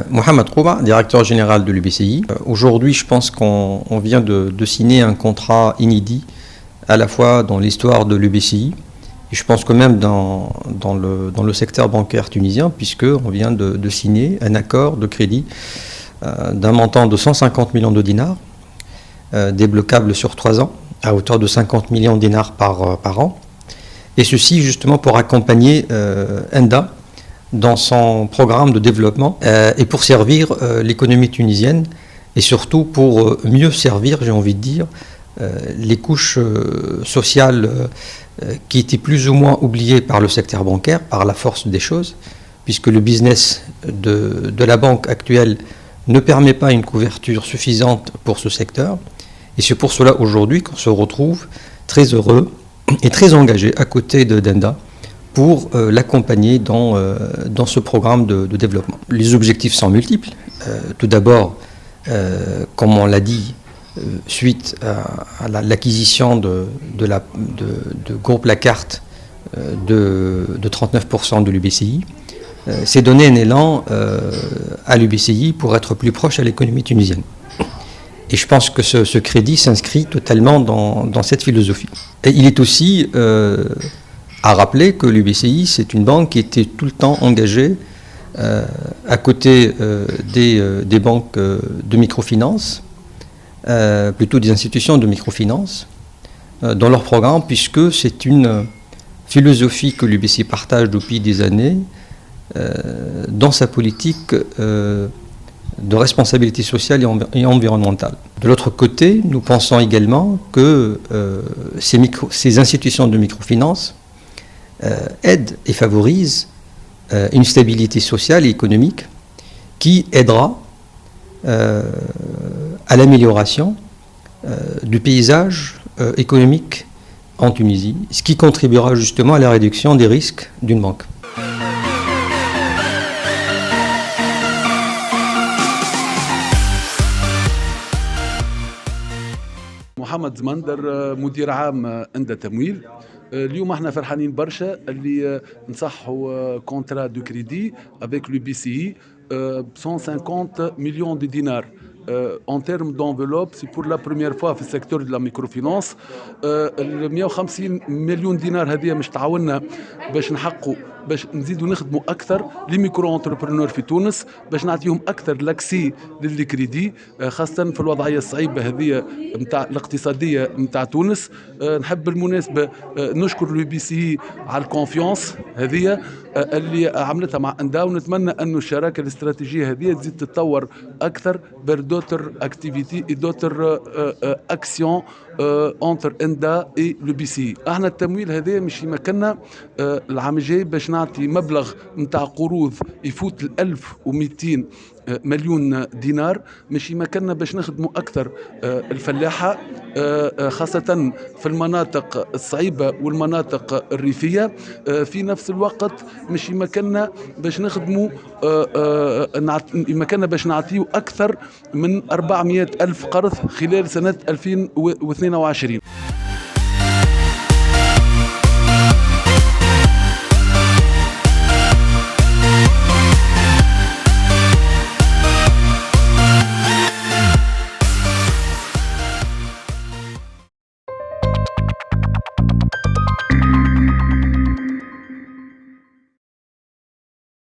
Mohamed Kouba, directeur général de l'UBCI. Aujourd'hui, je pense qu'on vient de signer un contrat inédit à la fois dans l'histoire de l'UBCI et je pense que même dans le secteur bancaire tunisien, puisqu'on vient de signer un accord de crédit d'un montant de 150 millions de dinars, débloquable sur 3 ans, à hauteur de 50 millions de dinars par an. Et ceci justement pour accompagner ENDA dans son programme de développement et pour servir l'économie tunisienne et surtout pour mieux servir, j'ai envie de dire, les couches sociales qui étaient plus ou moins oubliées par le secteur bancaire, par la force des choses, puisque le business de la banque actuelle ne permet pas une couverture suffisante pour ce secteur. Et c'est pour cela aujourd'hui qu'on se retrouve très heureux et très engagé à côté d'ENDA pour l'accompagner dans ce programme de développement. Les objectifs sont multiples. Tout d'abord, comme on l'a dit, suite à l'acquisition de groupe La Carte de 39% de l'UBCI, c'est donner un élan à l'UBCI pour être plus proche à l'économie tunisienne. Et je pense que ce crédit s'inscrit totalement dans cette philosophie. Et il est aussi à rappeler que l'UBCI, c'est une banque qui était tout le temps engagée à côté des banques de microfinance, plutôt des institutions de microfinance, dans leur programme, puisque c'est une philosophie que l'UBCI partage depuis des années dans sa politique de responsabilité sociale et environnementale. De l'autre côté, nous pensons également que ces institutions de microfinance aident et favorisent une stabilité sociale et économique qui aidera à l'amélioration du paysage économique en Tunisie, ce qui contribuera justement à la réduction des risques d'une banque. محمد زمندر مدير عام اندا تمويل. اليوم احنا فرحانين برشا اللي نصحوا كونترا دو كريدي افيك لو بي سي ب 150 مليون دي دينار. En termes d'enveloppe, c'est pour la première fois في السيكتور de la microfinance. ال 150 مليون دينار هذه مش تعاوننا باش نحققوا باش نزيدوا نخدموا اكثر لي ميكرو انتربرونور في تونس باش نعطيهم اكثر لاكسي للكريدي خاصه في الوضعيه الصعيبه هذه نتاع الاقتصاديه نتاع تونس. نحب بالمناسبه نشكر لو بي سي على الكونفيونس هذه اللي عملتها مع اندا ونتمنى انه الشراكه الاستراتيجيه هذه تزيد تتطور اكثر vers d'autres activités et d'autres actions entre ENDA et le BCI. احنا التمويل هذا مش يمكننا العام الجاي باش نعطي مبلغ نتاع قروض يفوت ال 1200 مليون دينار مش يمكننا باش نخدموا اكثر الفلاحه خاصه في المناطق الصعيبه والمناطق الريفيه. في نفس الوقت مش يمكننا باش نخدموا يمكننا باش نعطيو اكثر من 400 ألف قرض خلال سنه 2022.